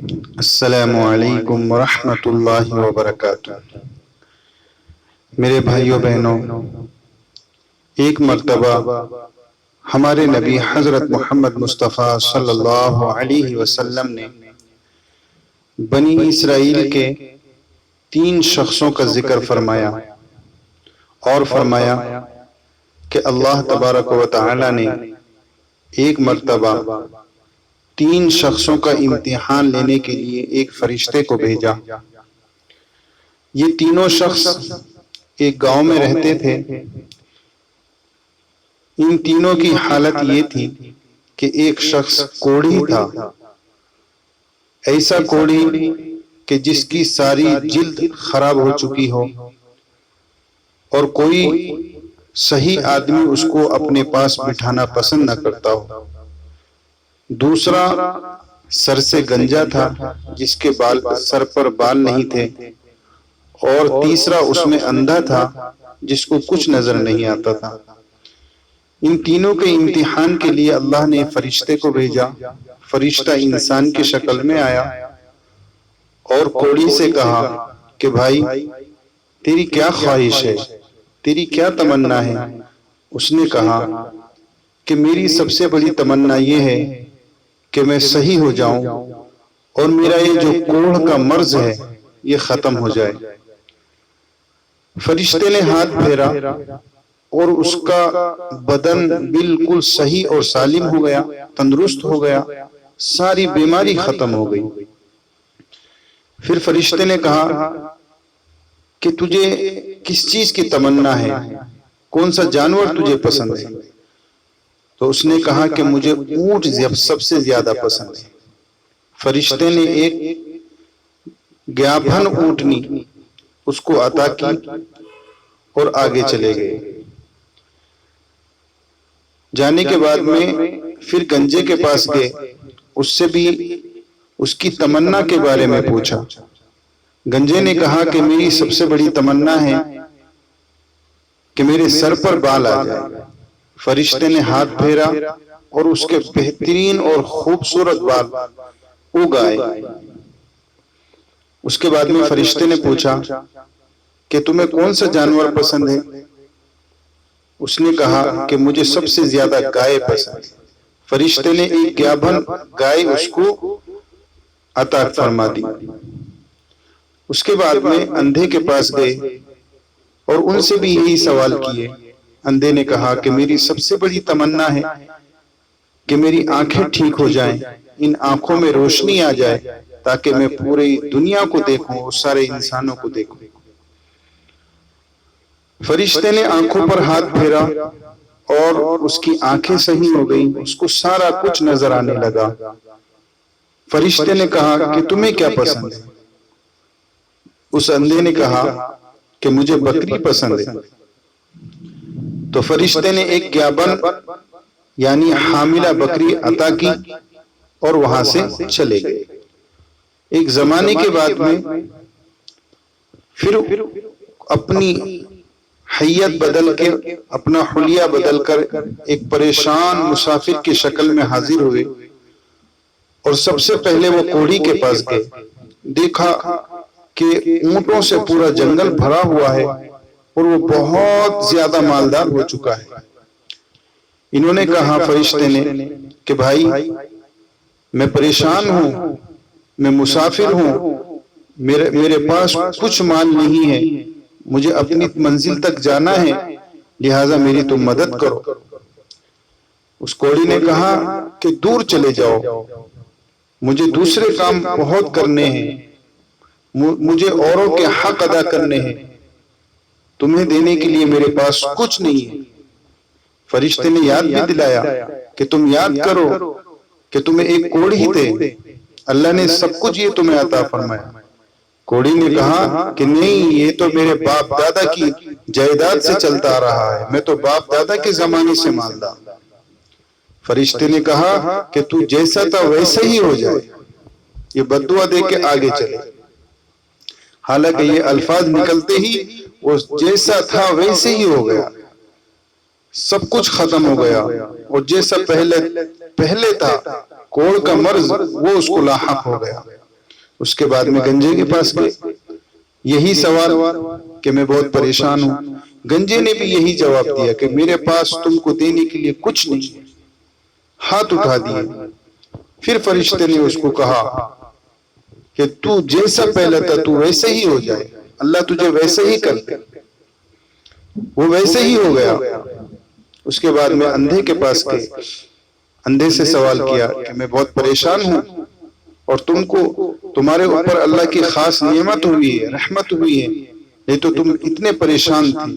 السلام علیکم ورحمۃ اللہ وبرکاتہ۔ میرے بھائیوں بہنوں، ایک مرتبہ ہمارے نبی حضرت محمد مصطفیٰ صلی اللہ علیہ وسلم نے بنی اسرائیل کے 3 شخصوں کا ذکر فرمایا اور فرمایا کہ اللہ تبارک و تعالی نے ایک مرتبہ 3 شخصوں کا امتحان لینے کے لیے ایک فرشتے کو بھیجا۔ یہ تینوں شخص ایک گاؤں میں رہتے تھے۔ ان تینوں کی حالت یہ تھی کہ ایک شخص کوڑھی تھا، ایسا کوڑھی کہ جس کی ساری جلد خراب ہو چکی ہو اور کوئی صحیح آدمی اس کو اپنے پاس بٹھانا پسند نہ کرتا ہو۔ دوسرا سر سے گنجا تھا، جس کے سر پر بال نہیں تھے، اور تیسرا اس میں اندھا تھا، جس کو کچھ نظر نہیں آتا تھا۔ ان تینوں کے امتحان کے لیے اللہ نے فرشتے کو بھیجا۔ فرشتہ انسان کی شکل میں آیا اور کوڑھی سے کہا کہ بھائی، تیری کیا خواہش ہے، تیری کیا تمنا ہے؟ اس نے کہا کہ میری سب سے بڑی تمنا یہ ہے کہ میں صحیح ہو جاؤں اور میرا یہ جو کوڑھ کا مرض ہے یہ ختم ہو جائے۔ فرشتے نے ہاتھ پھیرا اور اس کا بدن بالکل صحیح اور سالم ہو گیا، تندرست ہو گیا، ساری بیماری ختم ہو گئی۔ پھر فرشتے نے کہا کہ تجھے کس چیز کی تمنا ہے، کون سا جانور تجھے پسند ہے؟ تو اس نے کہا کہ مجھے اونٹ سب سے زیادہ پسند ہے۔ فرشتے نے ایک گیابھن اونٹنی اس کو عطا کی اور آگے چلے گئے۔ جانے کے بعد میں پھر گنجے کے پاس گئے، اس سے بھی اس کی تمنا کے بارے میں پوچھا۔ گنجے نے کہا کہ میری سب سے بڑی تمنا ہے کہ میرے سر پر بال آ جائے۔ فرشتے نے ہاتھ پھیرا اور اس کے بہترین اور خوبصورت بال اگ آئے۔ اس کے بعد میں فرشتے نے پوچھا کہ تمہیں کون سا جانور پسند ہے؟ اس نے کہا کہ مجھے سب سے زیادہ گائے پسند ہے۔ فرشتے نے ایک گیابھن گائے اس کو عطا فرما دی۔ اس کے بعد میں اندھے کے پاس گئے اور ان سے بھی یہی سوال کیے۔ اندھے نے کہا کہ میری سب سے بڑی تمنا ہے کہ میری آنکھیں ٹھیک ہو جائیں، ان آنکھوں میں روشنی آ جائے تاکہ میں پوری دنیا کو دیکھوں اور سارے انسانوں کو دیکھوں۔ فرشتے نے آنکھوں پر ہاتھ پھیرا اور اس کی آنکھیں صحیح ہو گئیں، اس کو سارا کچھ نظر آنے لگا۔ فرشتے نے کہا کہ تمہیں کیا پسند ہے؟ اس اندھے نے کہا کہ مجھے بکری پسند ہے۔ تو فرشتے نے ایک گیابن یعنی حاملہ بکری عطا کی اور وہاں سے چلے گئے۔ ایک زمانے کے بعد میں پھر اپنی حیت بدل کے، اپنا حلیہ بدل کر ایک پریشان مسافر کی شکل میں حاضر ہوئے اور سب سے پہلے وہ کوڑھی کے پاس گئے۔ دیکھا کہ اونٹوں سے پورا جنگل بھرا ہوا ہے اور وہ بہت زیادہ مالدار ہو چکا ہے۔ انہوں نے کہا فرشتے نے کہ بھائی، میں پریشان ہوں، میں مسافر ہوں، میرے پاس کچھ مال نہیں ہے، مجھے اپنی منزل تک جانا ہے، لہٰذا میری تم مدد کرو۔ اس کوڑھی نے کہا کہ دور چلے جاؤ، مجھے دوسرے کام بہت کرنے ہیں، مجھے اوروں کے حق ادا کرنے ہیں، تمہیں دینے کے لیے میرے پاس کچھ نہیں ہے۔ فرشتے نے یاد بھی دلایا کہ تم یاد کرو کہ تمہیں ایک کوڑھی تھے، اللہ نے سب کچھ یہ تمہیں عطا فرمایا۔ کوڑھی نے کہا کہ نہیں، یہ تو میرے باپ دادا کی جائیداد سے چلتا آ رہا ہے، میں تو باپ دادا کے زمانے سے مالدار۔ فرشتے نے کہا کہ تو جیسا تھا ویسے ہی ہو جائے۔ یہ بددعا دے کے آگے چلے۔ حالانکہ یہ الفاظ نکلتے ہی وہ جیسا تھا ویسے ہی ہو گیا، سب کچھ ختم ہو گیا، اور جیسا پہلے تھا کوڑھ کا مرض وہ اس کو لاحق ہو گیا۔ اس کے بعد میں گنجے کے پاس گئے، یہی سوال کہ میں بہت پریشان ہوں۔ گنجے نے بھی یہی جواب دیا کہ میرے پاس تم کو دینے کے لیے کچھ نہیں ہے، ہاتھ اٹھا دیے۔ پھر فرشتے نے اس کو کہا کہ تو جیسا پہلا تھا تو ویسے ہی ہو جائے، اللہ تجھے ویسے ہی کر دے۔ وہ ویسے ہی ہو گیا۔ اس کے بعد میں اندھے کے پاس گئے، اندھے سے سوال کیا کہ میں بہت پریشان ہوں اور تم کو تمہارے اوپر اللہ کی خاص نعمت ہوئی ہے، رحمت ہوئی ہے، نہیں تو تم اتنے پریشان تھی۔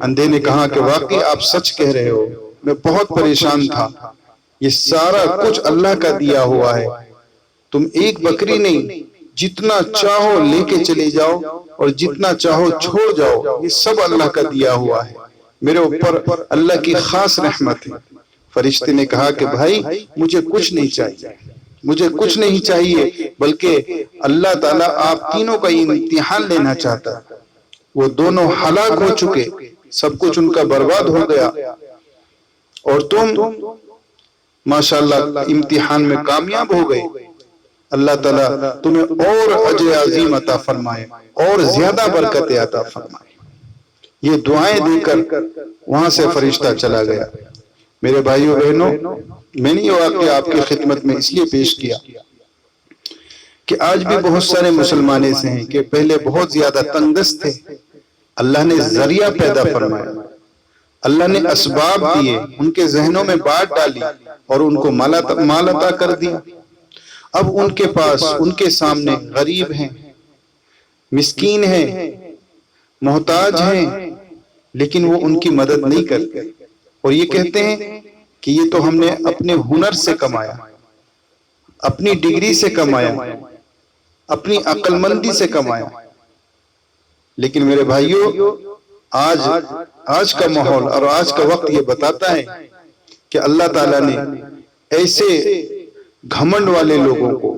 اندھے نے کہا کہ واقعی آپ سچ کہہ رہے ہو، میں بہت پریشان تھا، یہ سارا کچھ اللہ کا دیا ہوا ہے، تم ایک بکری نہیں، جتنا چاہو لے کے چلے جاؤ اور جتنا چاہو چھوڑ جاؤ، یہ سب اللہ کا دیا ہوا ہے، میرے اوپر اللہ کی خاص رحمت ہے۔ فرشتے نے کہا کہ بھائی مجھے کچھ نہیں چاہیے، مجھے کچھ نہیں چاہیے، بلکہ اللہ تعالیٰ آپ تینوں کا امتحان لینا چاہتا ہے۔ وہ دونوں ہلاک ہو چکے، سب کچھ ان کا برباد ہو گیا، اور تم ماشاءاللہ امتحان میں کامیاب ہو گئے۔ اللہ تعالیٰ تمہیں اور اجر عظیم عطا فرمائے اور زیادہ برکت عطا فرمائے۔ یہ دعائیں دے کر وہاں سے فرشتہ چلا گیا۔ میرے بھائیوں بہنوں، میں نے یہ واقعہ آپ کی خدمت میں اس لیے پیش کیا کہ آج بھی بہت سارے مسلمان ایسے ہیں کہ پہلے بہت زیادہ تنگ دست تھے، اللہ نے ذریعہ پیدا فرمایا، اللہ نے اسباب دیے، ان کے ذہنوں میں بات ڈالی اور ان کو مال عطا کر دیا۔ اب ان کے پاس، ان کے سامنے غریب ہیں، مسکین ہیں، محتاج ہیں، لیکن وہ ان کی مدد نہیں کرتے، اور یہ کہتے ہیں کہ یہ تو ہم نے اپنے ہنر سے کمایا، اپنی ڈگری سے کمایا، اپنی عقل مندی سے کمایا۔ لیکن میرے بھائیوں، آج کا ماحول اور آج کا وقت یہ بتاتا ہے کہ اللہ تعالیٰ نے ایسے گھمنڈ والے لوگوں کو،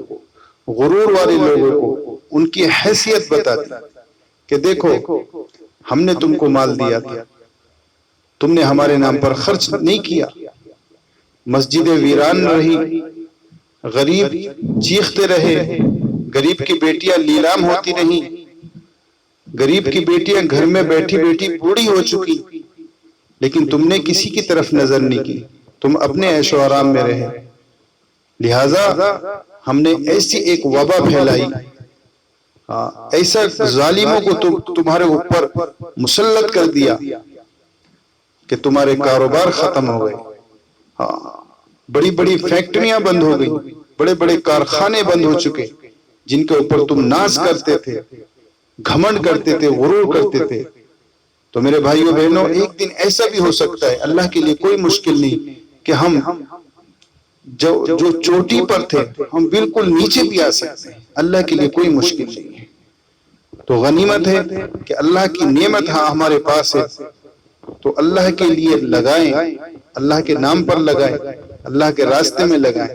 غرور والے لوگوں کو ان کی حیثیت بتا دی کہ دیکھو ہم نے تم کو مال دیا تھا، تم نے ہمارے نام پر خرچ نہیں کیا، مسجدیں ویران رہی، غریب چیختے رہے، غریب کی بیٹیاں لیلام ہوتی رہیں، غریب کی بیٹیاں گھر میں بیٹھی بیٹھی بوڑھی ہو چکی، لیکن تم نے کسی کی طرف نظر نہیں کی، تم اپنے عیش و آرام میں رہے۔ لہٰذا ہم نے ایسی ایک وبا پھیلائی، ایسا ظالموں کو تمہارے اوپر مسلط کر دیا کہ تمہارے کاروبار ختم ہو گئے، بڑی بڑی فیکٹریاں بند ہو گئی، بڑے بڑے کارخانے بند ہو چکے، جن کے اوپر تم ناز کرتے تھے، گھمنڈ کرتے تھے، غرور کرتے تھے۔ تو میرے بھائیوں بہنوں، ایک دن ایسا بھی ہو سکتا ہے، اللہ کے لیے کوئی مشکل نہیں، کہ ہم جو چوٹی پر تھے ہم بالکل نیچے بھی آ سکتے ہیں، اللہ کے لیے کوئی مشکل نہیں ہے۔ تو غنیمت ہے کہ اللہ کی نعمت ہمارے پاس ہے، تو اللہ کے لیے لگائیں، اللہ کے نام پر لگائیں، اللہ کے راستے میں لگائیں۔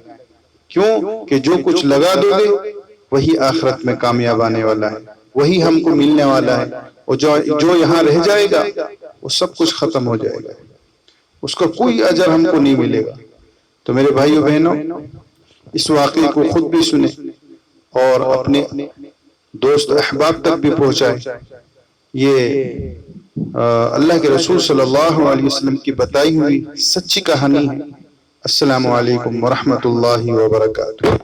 کیوں کہ جو کچھ لگا دو گے وہی آخرت میں کامیاب آنے والا ہے، وہی ہم کو ملنے والا ہے، اور جو یہاں رہ جائے گا وہ سب کچھ ختم ہو جائے گا، اس کا کوئی اجر ہم کو نہیں ملے گا۔ تو میرے بھائیو بہنوں، اس واقعے کو خود بھی سنیں اور اپنے دوست احباب تک بھی پہنچائیں۔ یہ اللہ کے رسول صلی اللہ علیہ وسلم کی بتائی ہوئی سچی کہانی ہے۔ السلام علیکم ورحمۃ اللہ وبرکاتہ۔